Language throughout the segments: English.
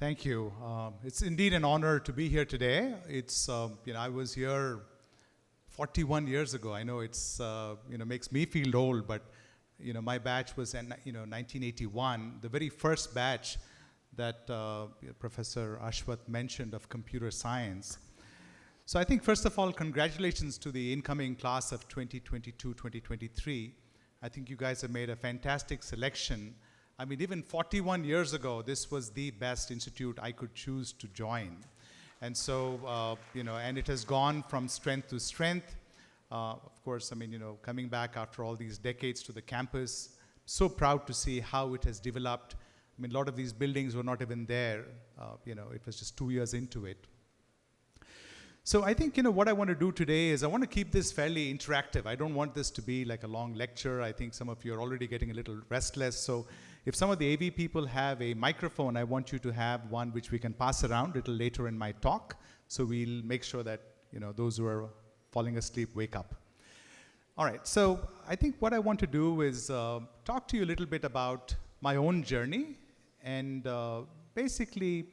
Thank you. It's indeed an honor to be here today. It's, I was here 41 years ago. I know it's, makes me feel old, but, my batch was in, 1981, the very first batch that Professor Ashwath mentioned of computer science. So I think, first of all, congratulations to the incoming class of 2022-2023. I think you guys have made a fantastic selection. I mean, even 41 years ago, this was the best institute I could choose to join. And so, and it has gone from strength to strength. Of course, coming back after all these decades to the campus, so proud to see how it has developed. I mean, a lot of these buildings were not even there. It was just 2 years into it. So I think, what I want to do today is I want to keep this fairly interactive. I don't want this to be like a long lecture. I think some of you are already getting a little restless. So if some of the AV people have a microphone, I want you to have one which we can pass around a little later in my talk. So we'll make sure that, those who are falling asleep wake up. All right, so I think what I want to do is talk to you a little bit about my own journey and basically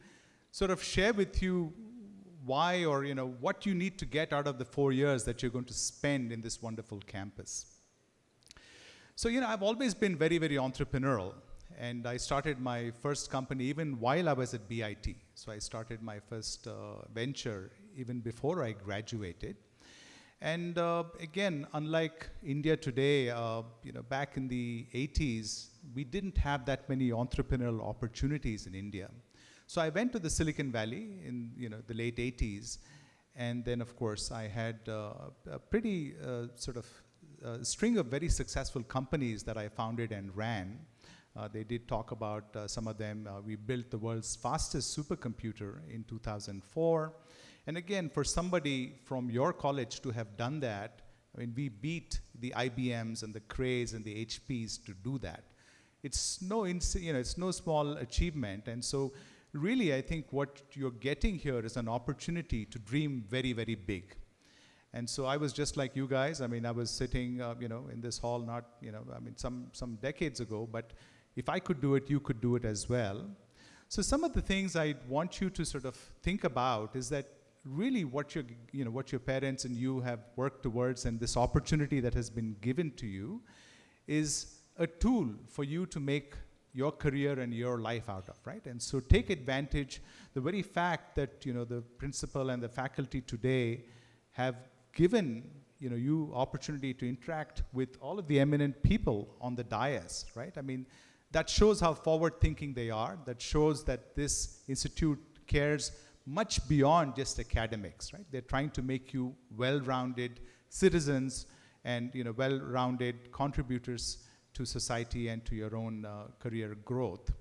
sort of share with you why or what you need to get out of the 4 years that you're going to spend in this wonderful campus. So I've always been very, very entrepreneurial, and I started my first company even while I was at BIT. So I started my first venture even before I graduated. And again, unlike India today, back in the 80s, we didn't have that many entrepreneurial opportunities in India. So I went to the Silicon Valley in the late 80s, and then of course I had a pretty string of very successful companies that I founded and ran. They did talk about some of them. We built the world's fastest supercomputer in 2004. And again, for somebody from your college to have done that, we beat the IBMs and the Crays and the HPs to do that. It's no small achievement, and so really, I think what you're getting here is an opportunity to dream very, very big. And so I was just like you guys. I was sitting, in this hall, not, some decades ago. But if I could do it, you could do it as well. So some of the things I want you to sort of think about is that really what your parents and you have worked towards, and this opportunity that has been given to you, is a tool for you to make your career and your life out of, right? And so take advantage. The very fact that the principal and the faculty today have given you opportunity to interact with all of the eminent people on the dais, right? That shows how forward-thinking they are. That shows that this institute cares much beyond just academics, right? They're trying to make you well-rounded citizens and well-rounded contributors to society and to your own career growth.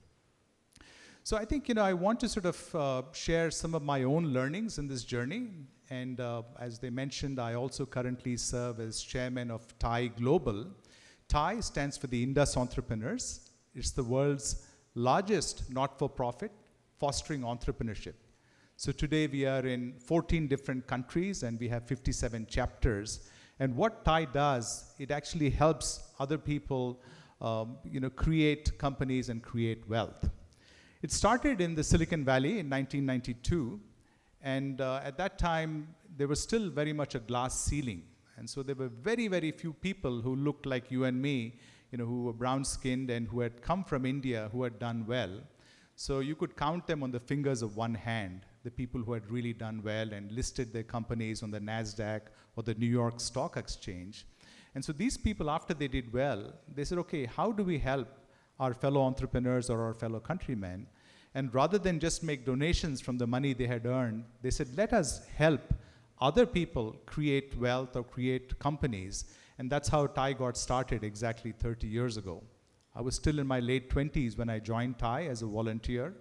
So I think I want to sort of share some of my own learnings in this journey. And as they mentioned, I also currently serve as chairman of TIE Global. TIE stands for the Indus Entrepreneurs. It's the world's largest not-for-profit fostering entrepreneurship. So today we are in 14 different countries and we have 57 chapters. And what TIE does, it actually helps other people, create companies and create wealth. It started in the Silicon Valley in 1992, and at that time, there was still very much a glass ceiling. And so there were very, very few people who looked like you and me, who were brown-skinned and who had come from India, who had done well. So you could count them on the fingers of one hand, the people who had really done well and listed their companies on the NASDAQ or the New York Stock Exchange. And so these people, after they did well, they said, okay, how do we help our fellow entrepreneurs or our fellow countrymen? And rather than just make donations from the money they had earned, they said, let us help other people create wealth or create companies. And that's how TIE got started exactly 30 years ago. I was still in my late 20s when I joined TIE as a volunteer.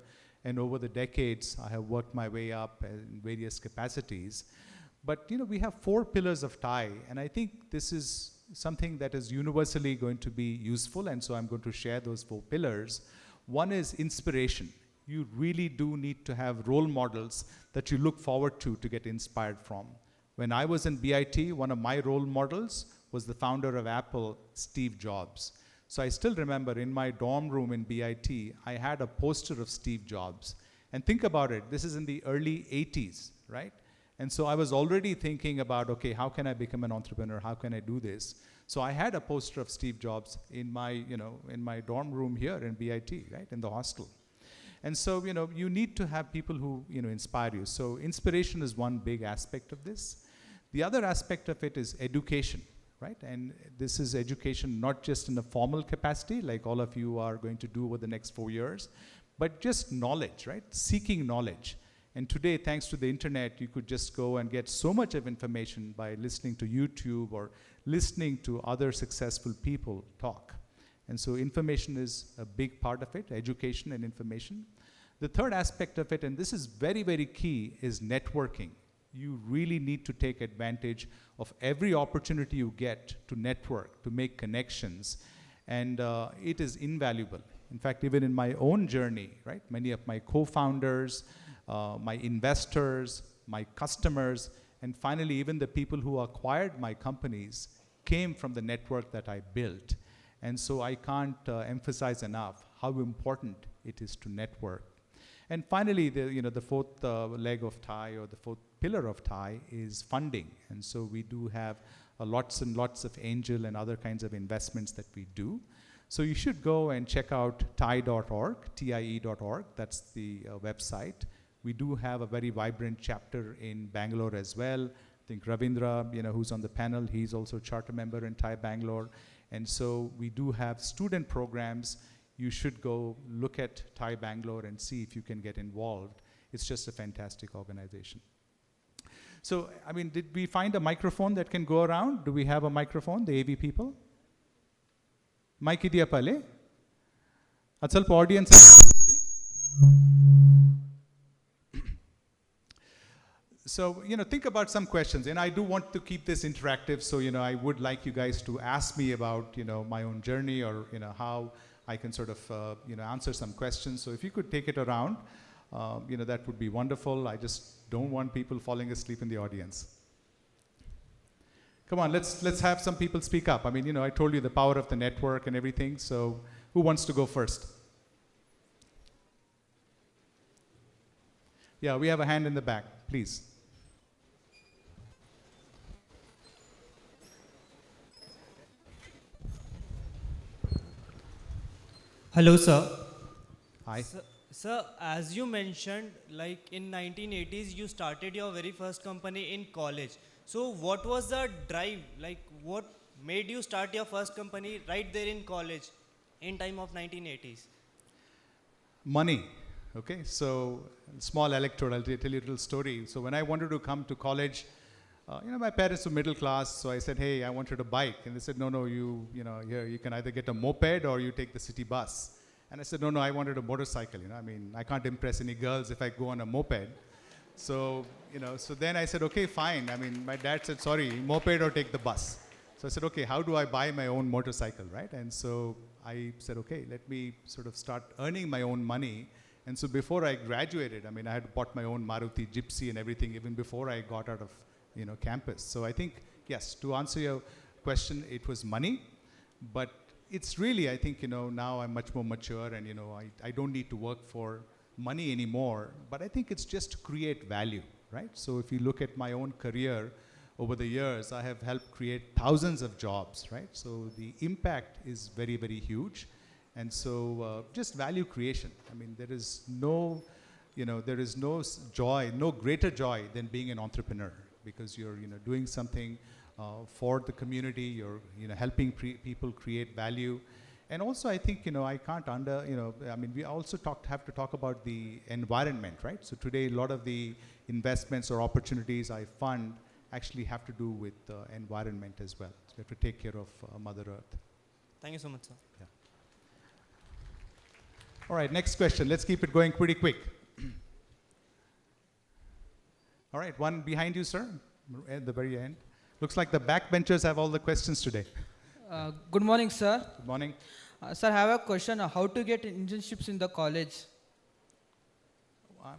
And over the decades, I have worked my way up in various capacities. But we have 4 pillars of TIE, and I think this is something that is universally going to be useful, and so I'm going to share those 4 pillars. One is inspiration. You really do need to have role models that you look forward to get inspired from. When I was in BIT, one of my role models was the founder of Apple, Steve Jobs. So I still remember in my dorm room in BIT, I had a poster of Steve Jobs. And think about it, this is in the early 80s, right? And so I was already thinking about, okay, how can I become an entrepreneur? How can I do this? So I had a poster of Steve Jobs in my, in my dorm room here in BIT, right, in the hostel. And so, you need to have people who, inspire you. So inspiration is one big aspect of this. The other aspect of it is education, right? And this is education not just in a formal capacity, like all of you are going to do over the next 4 years, but just knowledge, right? Seeking knowledge. And today, thanks to the internet, you could just go and get so much of information by listening to YouTube or listening to other successful people talk. And so information is a big part of it, education and information. The third aspect of it, and this is very, very key, is networking. You really need to take advantage of every opportunity you get to network, to make connections, and it is invaluable. In fact, even in my own journey, right, many of my co-founders, my investors, my customers, and finally even the people who acquired my companies came from the network that I built. And so I can't emphasize enough how important it is to network. And finally, the fourth leg of TIE, or the fourth pillar of TIE, is funding. And so we do have lots and lots of angel and other kinds of investments that we do. So you should go and check out tie.org, TIE.org. That's the website. We do have a very vibrant chapter in Bangalore as well. I think Ravindra, who's on the panel, he's also a charter member in TIE Bangalore. And so we do have student programs. You should go look at TIE Bangalore and see if you can get involved. It's just a fantastic organization. So, I mean, did we find a microphone that can go around? Do we have a microphone, the AV people? Mic idea pale? Ad ಸ್ವಲ್ಪ audience. So, think about some questions. And I do want to keep this interactive. So, I would like you guys to ask me about, my own journey, or, how I can sort of, answer some questions. So if you could take it around, that would be wonderful. I just don't want people falling asleep in the audience. Come on, let's have some people speak up. I mean, I told you the power of the network and everything. So who wants to go first? Yeah, we have a hand in the back, please. Hello, sir. Hi. Sir, as you mentioned, like in 1980s, you started your very first company in college. So what was the drive? Like what made you start your first company right there in college in time of 1980s? Money. Okay, so small anecdote, I'll tell you a little story. So when I wanted to come to college, my parents were middle class, so I said, hey, I wanted a bike. And they said, no, here you can either get a moped or you take the city bus. And I said, no, I wanted a motorcycle. I mean, I can't impress any girls if I go on a moped. So, so then I said, okay, fine. I mean, my dad said, sorry, moped or take the bus. So I said, okay, how do I buy my own motorcycle, right? And so I said, okay, let me sort of start earning my own money. And so before I graduated, I mean, I had bought my own Maruti Gypsy and everything even before I got out of campus. So I think, yes, to answer your question, it was money, but it's really, I think, now I'm much more mature and, I don't need to work for money anymore, but I think it's just to create value, right? So if you look at my own career over the years, I have helped create thousands of jobs, right? So the impact is very, very huge. And so just value creation. I mean, there is no joy, no greater joy than being an entrepreneur, because you're doing something for the community, you're helping people create value. And also I think I can't I mean, we also have to talk about the environment, right? So today a lot of the investments or opportunities I fund actually have to do with environment as well. So we have to take care of Mother Earth. Thank you so much, sir. Yeah. All right, next question. Let's keep it going pretty quick. All right, one behind you, sir, at the very end. Looks like the backbenchers have all the questions today. Good morning, sir. Good morning. Sir, I have a question. How to get internships in the college?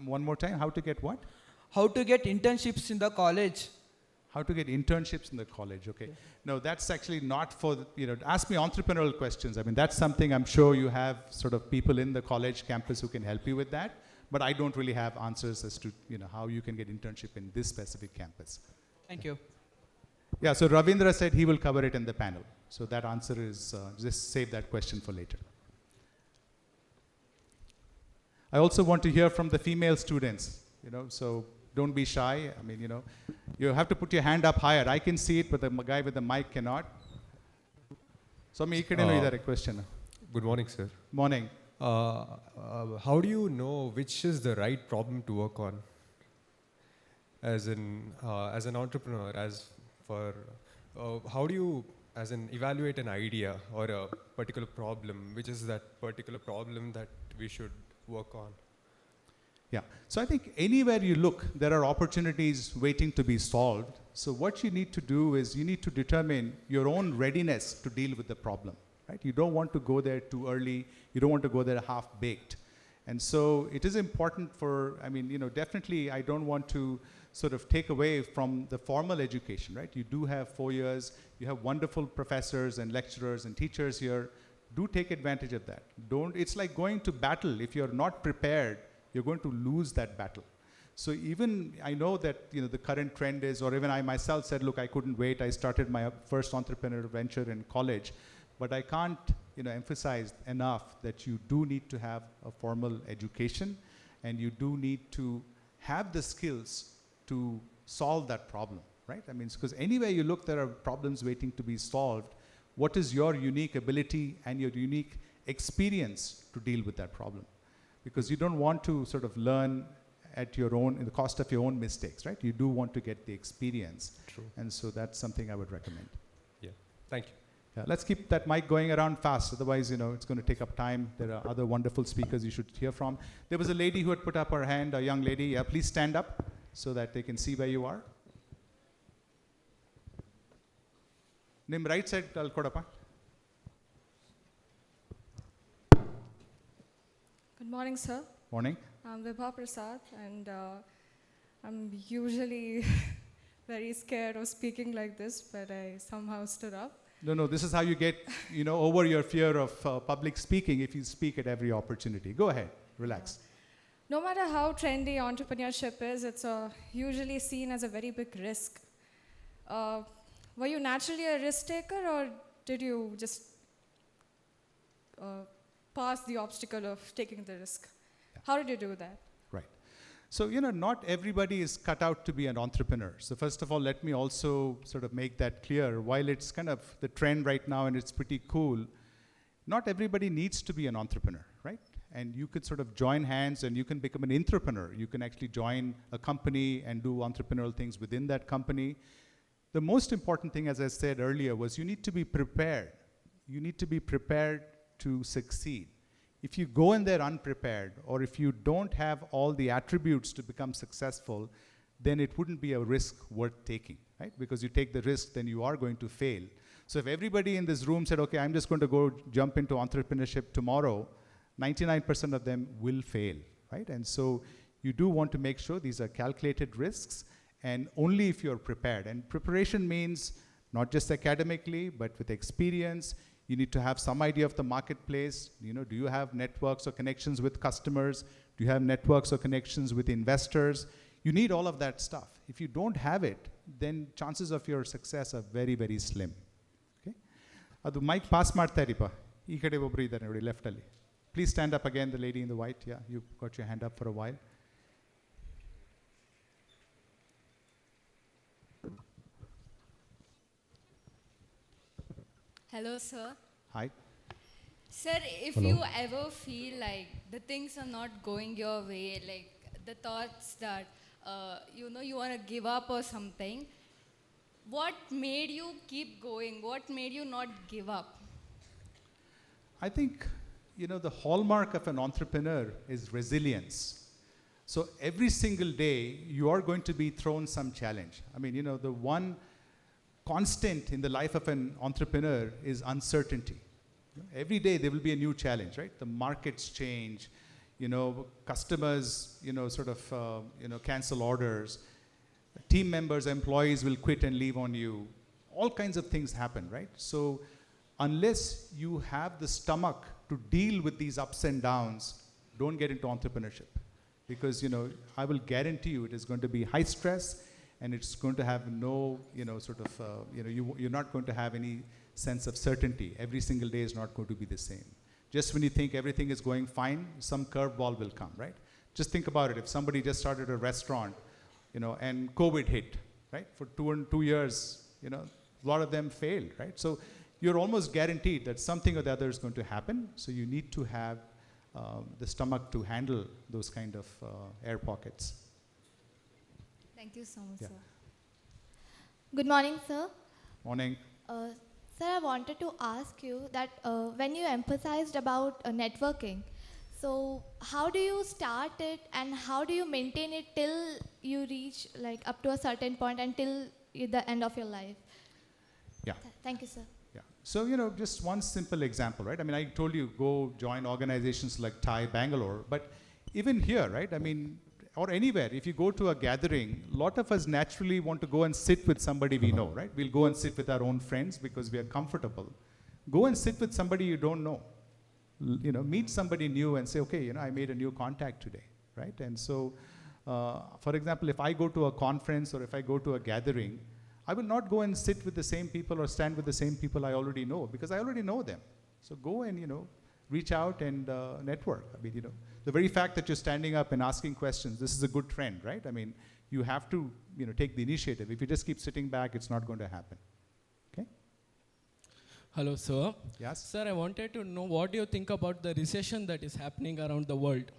One more time. How to get what? How to get internships in the college? How to get internships in the college. Okay. No, that's actually not for, ask me entrepreneurial questions. I mean, that's something I'm sure you have sort of people in the college campus who can help you with that. but I don't really have answers as to how you can get internship in this specific campus. Thank you. Yeah, so Ravindra said he will cover it in the panel. So that answer is, just save that question for later. I also want to hear from the female students, so don't be shy. I mean, you have to put your hand up higher. I can see it, but the guy with the mic cannot. So, a question. Good morning, sir. Morning. How do you know which is the right problem to work on? As an entrepreneur, how do you, evaluate an idea or a particular problem? Which is that particular problem that we should work on? Yeah, so I think anywhere you look, there are opportunities waiting to be solved. So what you need to do is you need to determine your own readiness to deal with the problem, right? You don't want to go there too early. You don't want to go there half-baked. And so it is important for, definitely I don't want to sort of take away from the formal education, right? You do have 4 years. You have wonderful professors and lecturers and teachers here. Do take advantage of that. It's like going to battle. If you're not prepared, you're going to lose that battle. So even, I know that the current trend is, or even I myself said, look, I couldn't wait. I started my first entrepreneurial venture in college. But I can't emphasize enough that you do need to have a formal education, and you do need to have the skills to solve that problem, right? I mean, because anywhere you look, there are problems waiting to be solved. What is your unique ability and your unique experience to deal with that problem? Because you don't want to sort of learn at your own, in the cost of your own mistakes, right? You do want to get the experience. True. And so that's something I would recommend. Yeah, thank you. Yeah, let's keep that mic going around fast. Otherwise, it's going to take up time. There are other wonderful speakers you should hear from. There was a lady who had put up her hand, a young lady. Yeah, please stand up so that they can see where you are. Nim right side, I'll kodappa. Good morning, sir. Morning. I'm Vibha Prasad, and I'm usually very scared of speaking like this, but I somehow stood up. No, this is how you get, over your fear of public speaking if you speak at every opportunity. Go ahead, relax. No matter how trendy entrepreneurship is, it's usually seen as a very big risk. Were you naturally a risk taker, or did you just pass the obstacle of taking the risk? Yeah. How did you do that? Right. So, not everybody is cut out to be an entrepreneur. So first of all, let me also sort of make that clear. While it's kind of the trend right now and it's pretty cool, not everybody needs to be an entrepreneur, right? And you could sort of join hands and you can become an entrepreneur. You can actually join a company and do entrepreneurial things within that company. The most important thing, as I said earlier, was you need to be prepared. You need to be prepared to succeed. If you go in there unprepared, or if you don't have all the attributes to become successful, then it wouldn't be a risk worth taking, right? Because you take the risk, then you are going to fail. So if everybody in this room said, okay, I'm just going to go jump into entrepreneurship tomorrow, 99% of them will fail, right? And so you do want to make sure these are calculated risks, and only if you're prepared. And preparation means not just academically, but with experience. You need to have some idea of the marketplace. Do you have networks or connections with customers? Do you have networks or connections with investors? You need all of that stuff. If you don't have it, then chances of your success are very, very slim. Okay? Adu mic pass ಮಾಡ್ತಾ ಇರಿಪ್ಪ. ಈ ಕಡೆ ಒಬ್ರು ಇದ್ದಾರೆ ನೋಡಿ left ಅಲ್ಲಿ. Please stand up again, the lady in the white. Yeah, you got your hand up for a while. Hello, sir. Hi. Sir, if Hello. you ever feel like the things are not going your way, like the thoughts that, you want to give up or something, what made you keep going? What made you not give up? I think, the hallmark of an entrepreneur is resilience. So every single day, you are going to be thrown some challenge. I mean, the one constant in the life of an entrepreneur is uncertainty. Every day there will be a new challenge, right? The markets change, customers, sort of, cancel orders. Team members, employees will quit and leave on you. All kinds of things happen, right? So unless you have the stomach to deal with these ups and downs, don't get into entrepreneurship. because I will guarantee you it is going to be high stress, and it's going to have no you're not going to have any sense of certainty. Every single day is not going to be the same. Just when you think everything is going fine, some curveball will come, right? Just think about it. If somebody just started a restaurant, and COVID hit, right? For 2 years, a lot of them failed, right? So you're almost guaranteed that something or the other is going to happen. So you need to have the stomach to handle those kind of air pockets. Thank you so much, Yeah. sir. Good morning, sir. Morning. Sir, I wanted to ask you that when you emphasized about networking, so how do you start it and how do you maintain it till you reach like up to a certain point until the end of your life? Yeah. Thank you, sir. Yeah. So, just one simple example, right? I mean, I told you go join organizations like TIE Bangalore, but even here, right? I mean, or anywhere, if you go to a gathering, a lot of us naturally want to go and sit with somebody we know, right? We'll go and sit with our own friends because we are comfortable. Go and sit with somebody you don't know. Meet somebody new and say, okay, I made a new contact today, right? And so, for example, if I go to a conference or if I go to a gathering, I will not go and sit with the same people or stand with the same people I already know, because I already know them. So go and, reach out and network. I mean, the very fact that you're standing up and asking questions, this is a good trend, right? I mean, you have to, take the initiative. If you just keep sitting back, it's not going to happen. Okay? Hello, sir. Yes? Sir, I wanted to know what do you think about the recession that is happening around the world?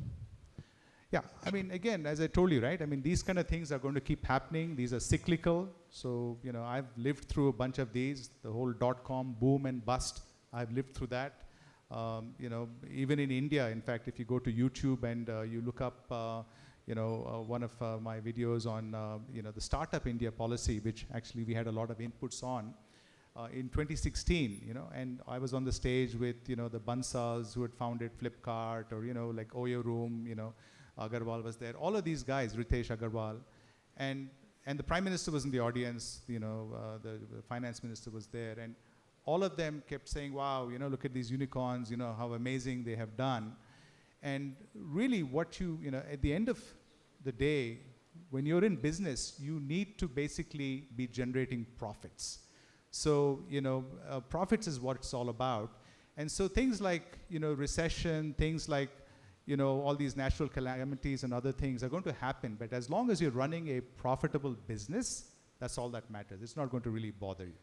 Yeah, I mean, again, as I told you, right? I mean, these kind of things are going to keep happening. These are cyclical. So, I've lived through a bunch of these, the whole .com boom and bust. I've lived through that. Even in India, in fact, if you go to YouTube and you look up, one of my videos on, the Startup India policy, which actually we had a lot of inputs on, in 2016, and I was on the stage with, the Bansals who had founded Flipkart, or, like Oyo Room, Agarwal was there. All of these guys, Ritesh Agarwal, and the Prime Minister was in the audience, the Finance Minister was there, and all of them kept saying, wow, look at these unicorns, how amazing they have done. And really what at the end of the day, when you're in business, you need to basically be generating profits. So, profits is what it's all about. And so things like, recession, things like, all these natural calamities and other things are going to happen. But as long as you're running a profitable business, that's all that matters. It's not going to really bother you.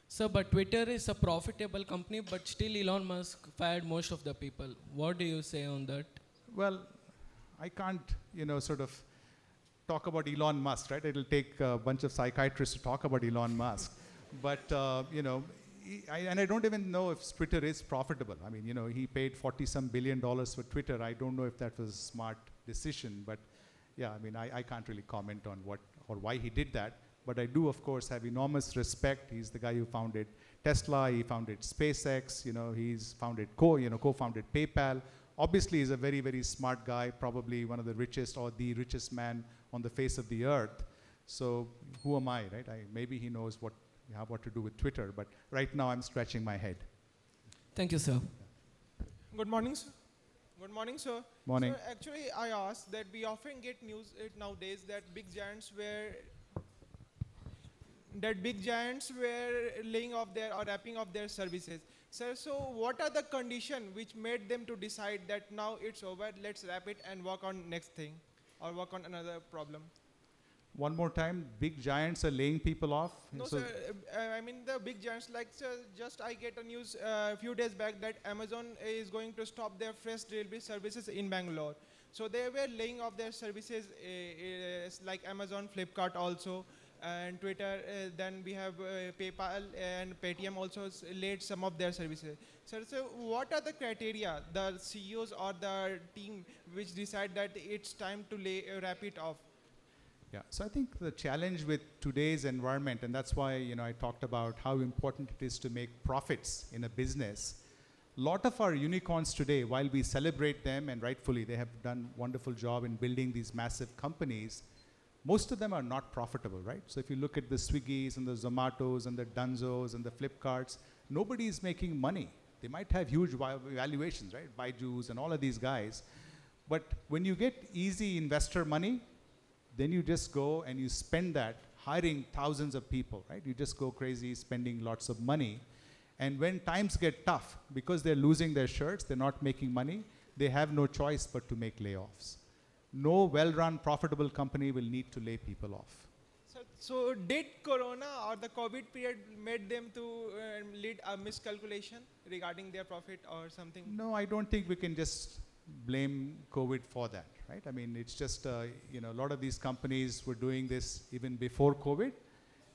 Sir, but Twitter is a profitable company, but still Elon Musk fired most of the people. What do you say on that? Well, I can't, sort of talk about Elon Musk, right? It'll take a bunch of psychiatrists to talk about Elon Musk. But, and I don't even know if Twitter is profitable. I mean, he paid $40-some billion for Twitter. I don't know if that was a smart decision. But, yeah, I mean, I can't really comment on what or why he did that. But I do, of course, have enormous respect. He's the guy who founded Tesla. He founded SpaceX. He's founded co-founded PayPal. Obviously, he's a very, very smart guy, probably one of the richest or the richest man on the face of the earth. So who am I, right? Maybe he knows what to do with Twitter. But right now, I'm scratching my head. Thank you, sir. Good morning, sir. Good morning, sir. Morning. Sir, actually, I asked that we often get news nowadays that big giants were laying off their or wrapping up their services. Sir, so what are the conditions which made them to decide that now it's over, let's wrap it and work on next thing or work on another problem? One more time, big giants are laying people off? No, so sir. I mean the big giants, like, sir, just I get a news a few days back that Amazon is going to stop their fresh delivery services in Bangalore. So they were laying off their services like Amazon, Flipkart also, and Twitter. Then we have PayPal and Paytm also laid some of their services. So what are the criteria, the CEOs or the team which decide that it's time to wrap it off? Yeah, so I think the challenge with today's environment, and that's why I talked about how important it is to make profits in a business. A lot of our unicorns today, while we celebrate them, and rightfully they have done a wonderful job in building these massive companies, most of them are not profitable, right? So if you look at the Swiggies and the Zomatos and the Dunzos and the Flipkarts, nobody is making money. They might have huge valuations, right? Byju's and all of these guys. But when you get easy investor money, then you just go and you spend that hiring thousands of people, right? You just go crazy spending lots of money. And when times get tough, because they're losing their shirts, they're not making money, they have no choice but to make layoffs. No well-run, profitable company will need to lay people off. So did Corona or the COVID period made them to lead a miscalculation regarding their profit or something? No, I don't think we can just blame COVID for that, right? I mean, it's just, you know, a lot of these companies were doing this even before COVID.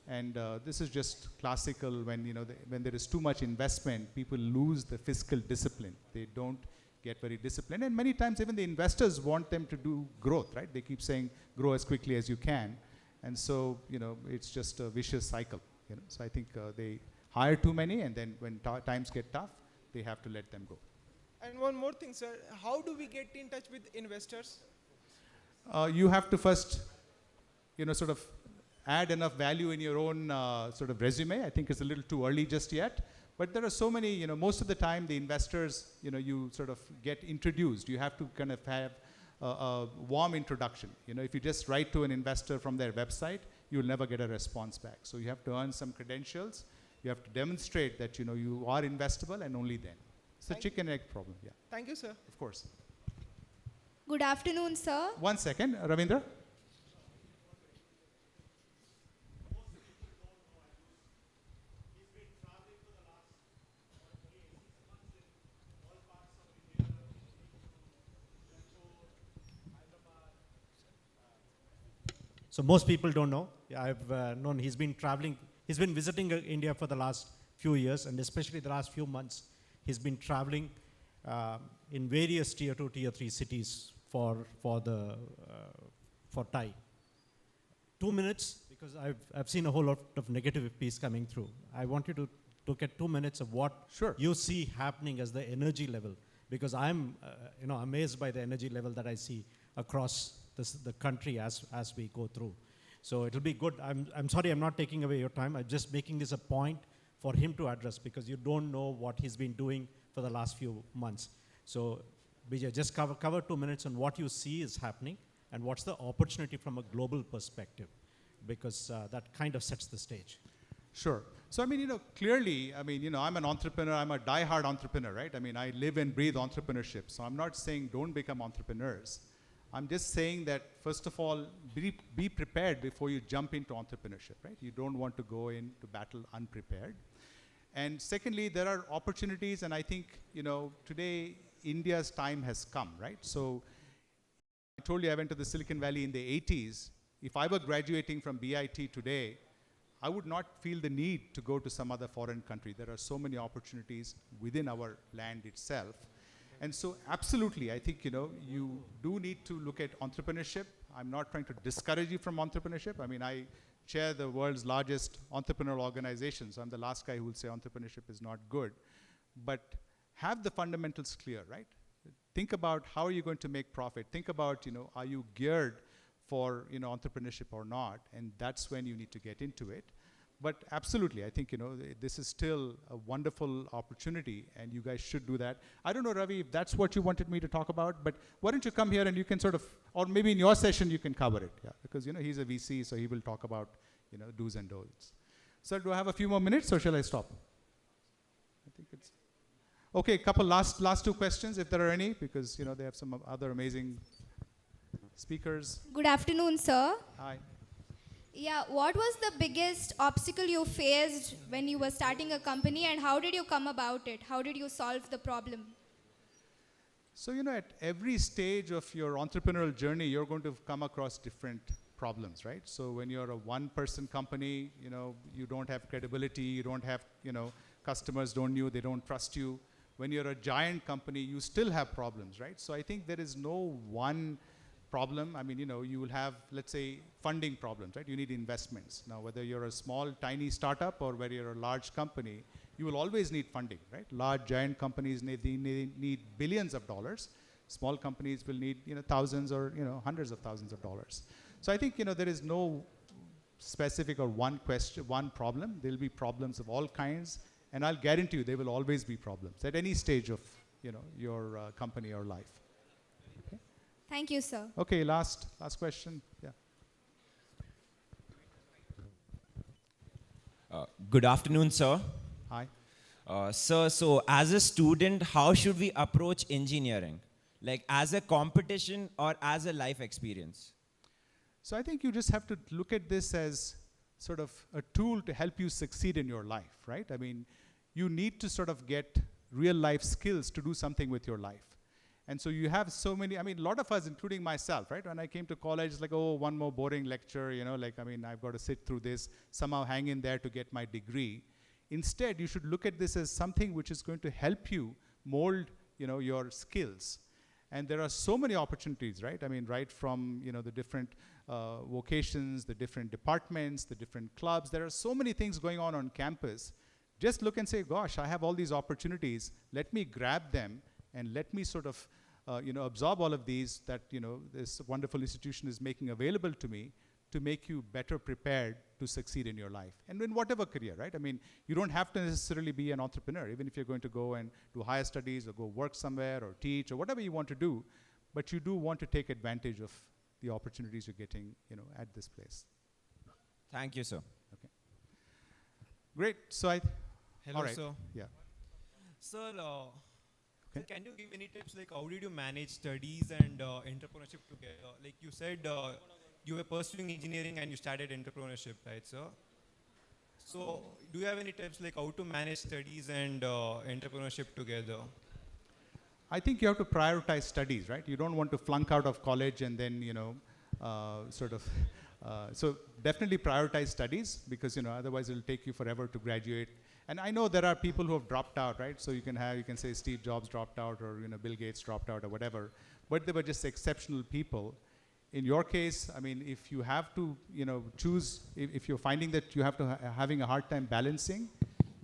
And this is just classical when, you know, when there is too much investment, people lose the fiscal discipline. They don't get very disciplined. And many times even the investors want them to do growth, right? They keep saying, grow as quickly as you can. And so, you know, it's just a vicious cycle. You know? So I think they hire too many, and then when times get tough, they have to let them go. And one more thing, sir. How do we get in touch with investors? You have to first, you know, sort of add enough value in your own sort of resume. I think it's a little too early just yet. But there are so many, you know, most of the time the investors, you know, you sort of get introduced. You have to kind of have a warm introduction. You know, if you just write to an investor from their website, you'll never get a response back. So you have to earn some credentials. You have to demonstrate that, you know, you are investable, and only then. It's a chicken egg problem, yeah. Thank you, sir. Of course. Good afternoon, sir. 1 second, Ravindra. So most people don't know. I've known he's been traveling. He's been visiting India for the last few years, and especially the last few months. He's been traveling in various tier 2, tier 3 cities for Thai. 2 minutes, because I've seen a whole lot of negative piece coming through. I want you to look at 2 minutes of what you see happening as the energy level, because I'm you know, amazed by the energy level that I see across the country as we go through. So it'll be good. I'm sorry I'm not taking away your time. I'm just making this a point for him to address, because you don't know what he's been doing for the last few months. So B.J, just cover 2 minutes on what you see is happening and what's the opportunity from a global perspective, because that kind of sets the stage. Sure. So, I mean, you know, clearly, I mean, you know, I'm an entrepreneur. I'm a die-hard entrepreneur, right? I mean, I live and breathe entrepreneurship. So I'm not saying don't become entrepreneurs. I'm just saying that, first of all, be prepared before you jump into entrepreneurship, right? You don't want to go into battle unprepared. And secondly, there are opportunities, and I think, you know, today India's time has come, right? So I told you I went to the Silicon Valley in the 80s. If I were graduating from BIT today, I would not feel the need to go to some other foreign country. There are so many opportunities within our land itself. And so absolutely, I think, you know, you do need to look at entrepreneurship. I'm not trying to discourage you from entrepreneurship. I mean, I chair the world's largest entrepreneurial organization, so I'm the last guy who will say entrepreneurship is not good. But have the fundamentals clear, right? Think about how are you going to make profit. Think about, you know, are you geared for, you know, entrepreneurship or not? And that's when you need to get into it. But absolutely, I think, you know, this is still a wonderful opportunity, and you guys should do that. I don't know, Ravi, if that's what you wanted me to talk about, but why don't you come here and you can sort of, or maybe in your session you can cover it, yeah, because, you know, he's a VC, so he will talk about, you know, do's and don'ts. So do I have a few more minutes, or shall I stop? I think it's, okay, couple last 2 questions, if there are any, because, you know, they have some other amazing speakers. Good afternoon, sir. Hi. Yeah, what was the biggest obstacle you faced when you were starting a company, and how did you come about it? How did you solve the problem? So, you know, at every stage of your entrepreneurial journey, you're going to come across different problems, right? So when you're a one-person company, you know, you don't have credibility, you don't have, you know, customers don't know you, they don't trust you. When you're a giant company, you still have problems, right? So I think there is no one problem. I mean, you know, you will have, let's say, funding problems, right? You need investments. Now, whether you're a small, tiny startup or whether you're a large company, you will always need funding, right? Large, giant companies need billions of dollars. Small companies will need, you know, thousands or, you know, hundreds of thousands of dollars. So I think, you know, there is no specific or one problem. There will be problems of all kinds, and I'll guarantee you there will always be problems at any stage of, you know, your company or life. Okay? Thank you, sir. Okay, last question. Yeah. Good afternoon, sir. Hi. Sir, so as a student, how should we approach engineering? Like as a competition or as a life experience? So I think you just have to look at this as sort of a tool to help you succeed in your life, right? I mean, you need to sort of get real life skills to do something with your life. And so you have so many, I mean, a lot of us, including myself, right? When I came to college, it's like, oh, one more boring lecture, you know, like, I mean, I've got to sit through this, somehow hang in there to get my degree. Instead, you should look at this as something which is going to help you mold, you know, your skills. And there are so many opportunities, right? I mean, right from, you know, the different vocations, the different departments, the different clubs. There are so many things going on campus. Just look and say, gosh, I have all these opportunities. Let me grab them and let me sort of, you know, absorb all of these that, you know, this wonderful institution is making available to me to make you better prepared to succeed in your life. And in whatever career, right? I mean, you don't have to necessarily be an entrepreneur, even if you're going to go and do higher studies or go work somewhere or teach or whatever you want to do, but you do want to take advantage of the opportunities you're getting, you know, at this place. Thank you, sir. Okay. Great. So Hello, all right. sir. Yeah. Sir, Okay. can you give any tips like how did you manage studies and entrepreneurship together? Like you said, you were pursuing engineering and you started entrepreneurship, right, sir? So do you have any tips like how to manage studies and entrepreneurship together? I think you have to prioritize studies, right? You don't want to flunk out of college and then, you know, so definitely prioritize studies because, you know, otherwise it'll take you forever to graduate. And I know there are people who have dropped out, right? So you can say Steve Jobs dropped out or, you know, Bill Gates dropped out or whatever, but they were just exceptional people. In your case, I mean, if you have to, you know, choose, if you're finding that you have to having a hard time balancing,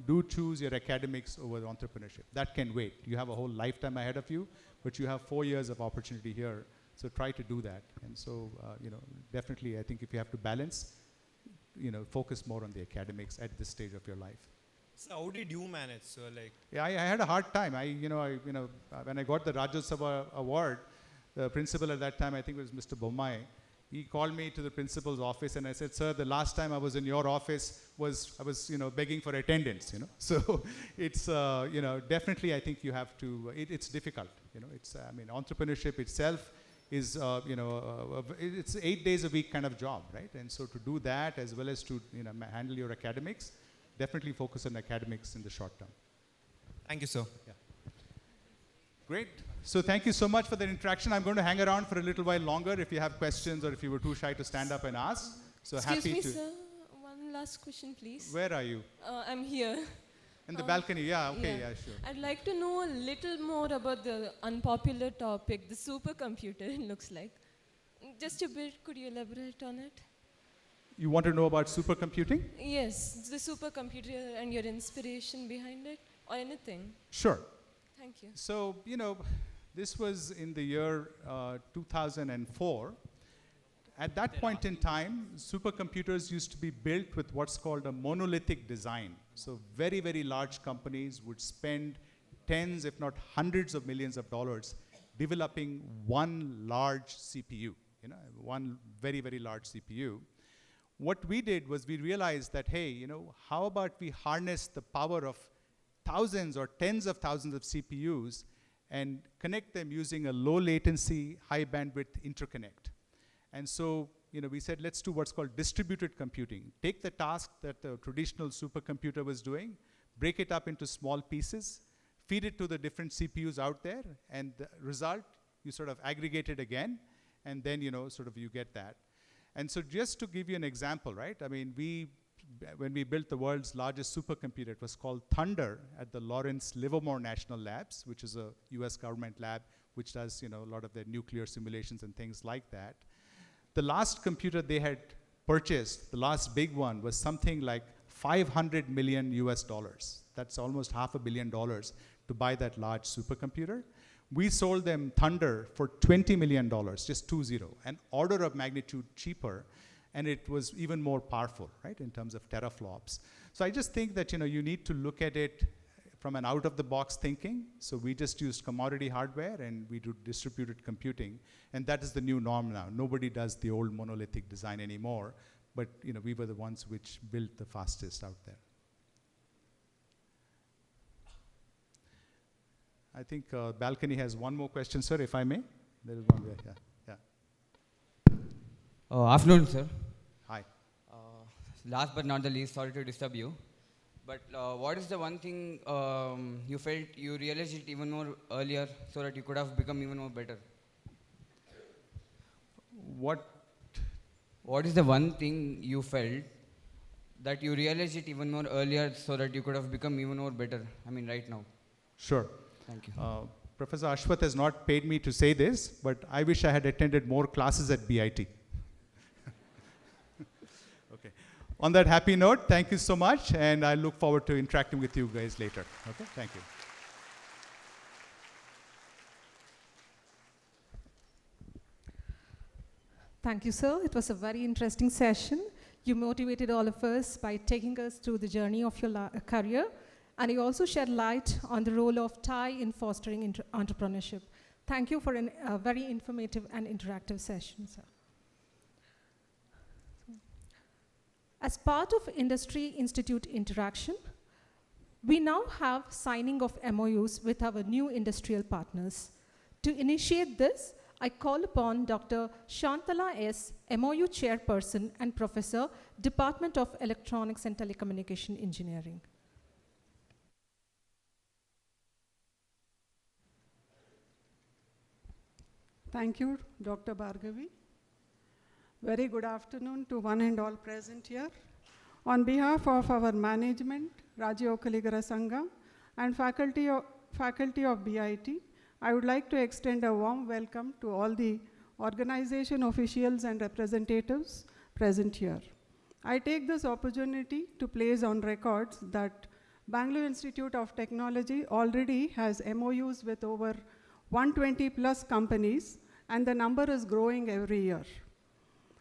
do choose your academics over entrepreneurship. That can wait. You have a whole lifetime ahead of you, but you have 4 years of opportunity here. So try to do that. And so, you know, definitely I think if you have to balance, you know, focus more on the academics at this stage of your life. So how did you manage, sir? Like, yeah, I had a hard time. When I got the Rajyotsava award, the principal at that time, I think it was Mr. Bommai, he called me to the principal's office and I said, sir, the last time I was in your office I was, you know, begging for attendance, you know. So it's, you know, definitely I think you have to, it's difficult, you know. It's, I mean, entrepreneurship itself is, you know, it's 8 days a week kind of job, right? And so to do that as well as to, you know, handle your academics, definitely focus on academics in the short term. thank you, sir. Yeah. Great. So thank you so much for the interaction. I'm going to hang around for a little while longer if you have questions or if you were too shy to stand up and ask. So Excuse happy me, to. sir. One last question, please. Where are you? I'm here. In the balcony. Yeah, okay, yeah, sure. I'd like to know a little more about the unpopular topic, the supercomputer, it looks like. Just a bit, could you elaborate on it? You want to know about supercomputing? Yes, the supercomputer and your inspiration behind it, or anything. Sure. Thank you. So, you know, this was in the year 2004. At that point in time, supercomputers used to be built with what's called a monolithic design. So very, very large companies would spend tens, if not hundreds of millions of dollars developing one large CPU, you know, one very, very large CPU. What we did was we realized that, hey, you know, how about we harness the power of thousands or tens of thousands of CPUs and connect them using a low latency, high bandwidth interconnect. And so, you know, we said, let's do what's called distributed computing. Take the task that the traditional supercomputer was doing, break it up into small pieces, feed it to the different CPUs out there, and the result, you sort of aggregate it again, and then, you know, sort of you get that. And so just to give you an example, right? I mean, when we built the world's largest supercomputer, it was called Thunder at the Lawrence Livermore National Labs, which is a US government lab, which does, you know, a lot of their nuclear simulations and things like that. The last computer they had purchased, the last big one, was something like $500 million US. That's almost $500 million to buy that large supercomputer. We sold them Thunder for $20 million, just 20, an order of magnitude cheaper, and it was even more powerful, right, in terms of teraflops. So I just think that, you know, you need to look at it from an out-of-the-box thinking. So we just used commodity hardware and we do distributed computing. And that is the new norm now. Nobody does the old monolithic design anymore. But we were the ones which built the fastest out there. I think balcony has one more question, sir, if I may. There is one there, yeah. Afternoon, sir. Hi. Last but not the least, sorry to disturb you. But what is the one thing you felt you realized it even more earlier so that you could have become even more better? What is the one thing you felt that you realized it even more earlier so that you could have become even more better? I mean, right now. Sure. Thank you. Professor Ashwath has not paid me to say this, but I wish I had attended more classes at BIT. Okay. On that happy note, thank you so much, and I look forward to interacting with you guys later. Okay, thank you. Thank you, sir. It was a very interesting session. You motivated all of us by taking us through the journey of your career, and you also shed light on the role of TIE in fostering entrepreneurship. Thank you for a very informative and interactive session, sir. As part of Industry Institute Interaction, we now have signing of MOUs with our new industrial partners. To initiate this, I call upon Dr. Shantala S., MOU Chairperson and Professor, Department of Electronics and Telecommunication Engineering. Thank you, Dr. Bhargavi. Very good afternoon to one and all present here. On behalf of our management, Rajya Okaligara Sangha, and faculty of BIT, I would like to extend a warm welcome to all the organization officials and representatives present here. I take this opportunity to place on records that Bangalore Institute of Technology already has MOUs with over 120 plus companies, and the number is growing every year.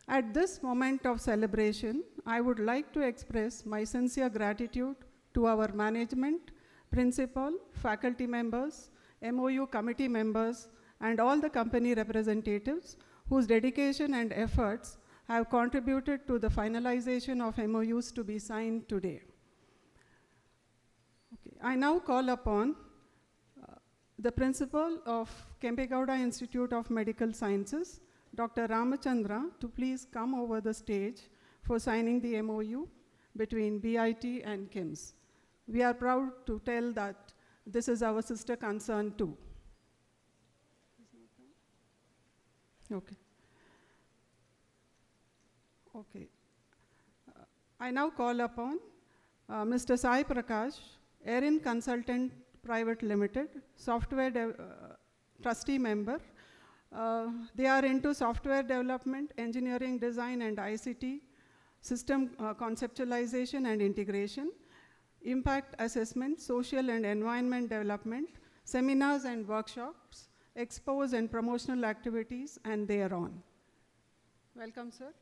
At this moment of celebration, I would like to express my sincere gratitude to our management, principal, faculty members, MOU committee members, and all the company representatives whose dedication and efforts have contributed to the finalization of MOUs to be signed today. Okay. I now call upon the principal of Kempegowda Institute of Medical Sciences, Dr. Ramachandra, to please come over the stage for signing the MOU between BIT and KIMS. We are proud to tell that this is our sister concern too. Okay. Okay. I now call upon Mr. Sai Prakash, Erin Consultant Private Limited, software trustee member. They are into software development, engineering design and ICT, system conceptualization and integration, impact assessment, social and environment development, seminars and workshops, expos and promotional activities, and thereon. Welcome, sir.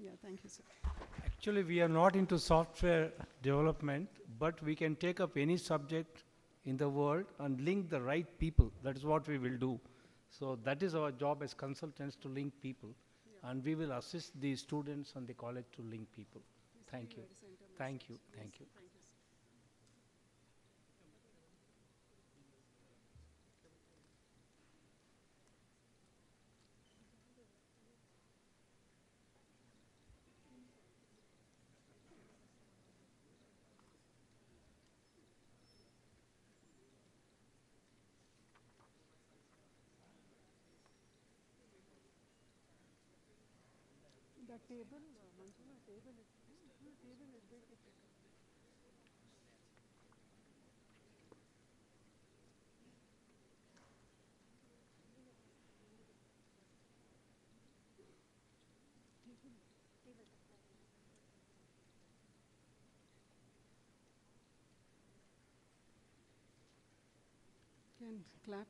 Yeah, thank you, sir. Actually, we are not into software development, but we can take up any subject in the world and link the right people. That is what we will do. So that is our job as consultants, to link people. Yeah. And we will assist the students and the college to link people. Thank you. Thank you. Thank you. The table, Manjula, table is big. Can clap.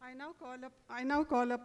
I now call up